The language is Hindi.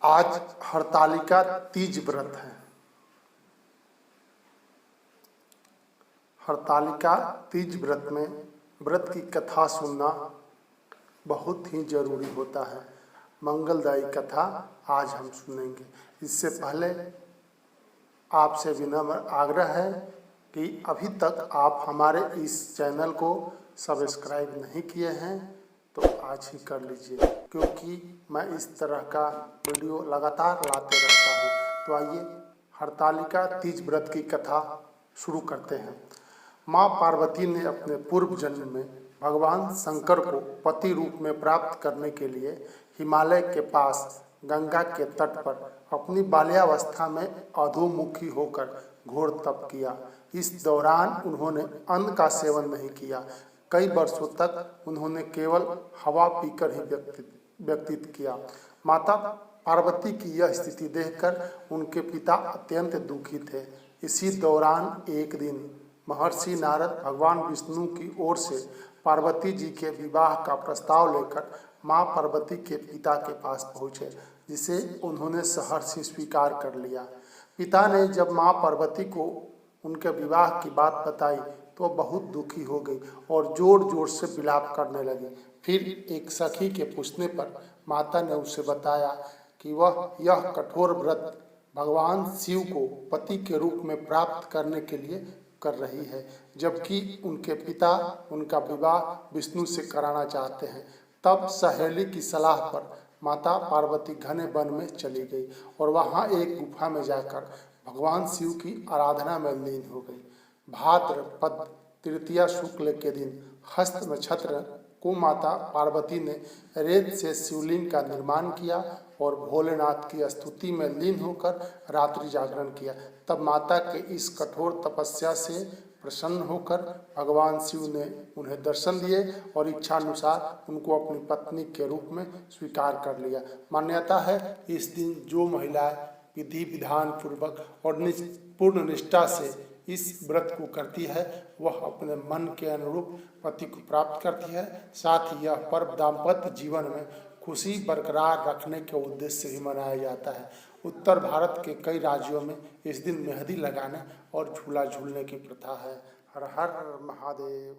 आज हरतालिका तीज व्रत है। हरतालिका तीज व्रत में व्रत की कथा सुनना बहुत ही जरूरी होता है। मंगलदायी कथा आज हम सुनेंगे। इससे पहले आपसे विनम्र आग्रह है कि अभी तक आप हमारे इस चैनल को सब्सक्राइब नहीं किए हैं तो आज ही कर लीजिए, क्योंकि मैं इस तरह का वीडियो लगातार लाते रहता हूँ। तो आइए हरतालिका तीज व्रत की कथा शुरू करते हैं। माँ पार्वती ने अपने पूर्व जन्म में भगवान शंकर को पति रूप में प्राप्त करने के लिए हिमालय के पास गंगा के तट पर अपनी बाल्यावस्था में अधोमुखी होकर घोर तप किया। इस दौरान उन्होंने अन्न का सेवन नहीं किया। कई वर्षों तक उन्होंने केवल हवा पीकर ही व्यतीत किया। माता पार्वती की यह स्थिति देखकर उनके पिता अत्यंत दुखी थे। इसी दौरान एक दिन महर्षि नारद भगवान विष्णु की ओर से पार्वती जी के विवाह का प्रस्ताव लेकर मां पार्वती के पिता के पास पहुँचे, जिसे उन्होंने सहर्ष स्वीकार कर लिया। पिता ने जब मां पार्वती को उनके विवाह की बात बताई तो बहुत दुखी हो गई और जोर जोर से विलाप करने लगी। फिर एक सखी के पूछने पर माता ने उसे बताया कि वह यह कठोर व्रत भगवान शिव को पति के रूप में प्राप्त करने के लिए कर रही है, जबकि उनके पिता उनका विवाह विष्णु से कराना चाहते हैं। तब सहेली की सलाह पर माता पार्वती घने वन में चली गई और वहां एक गुफा में जाकर भगवान शिव की आराधना में लीन हो गई। भाद्रपद तृतीया शुक्ल के दिन हस्त नक्षत्र को माता पार्वती ने रेत से शिवलिंग का निर्माण किया और भोलेनाथ की स्तुति में लीन होकर रात्रि जागरण किया। तब माता के इस कठोर तपस्या से प्रसन्न होकर भगवान शिव ने उन्हें दर्शन दिए और इच्छानुसार उनको अपनी पत्नी के रूप में स्वीकार कर लिया। मान्यता है इस दिन जो महिलाएं विधि विधान पूर्वक और पूर्ण निष्ठा से इस व्रत को करती है वह अपने मन के अनुरूप पति को प्राप्त करती है। साथ ही यह पर्व दाम्पत्य जीवन में खुशी बरकरार रखने के उद्देश्य से ही मनाया जाता है। उत्तर भारत के कई राज्यों में इस दिन मेहंदी लगाने और झूला झूलने की प्रथा है। हर हर महादेव।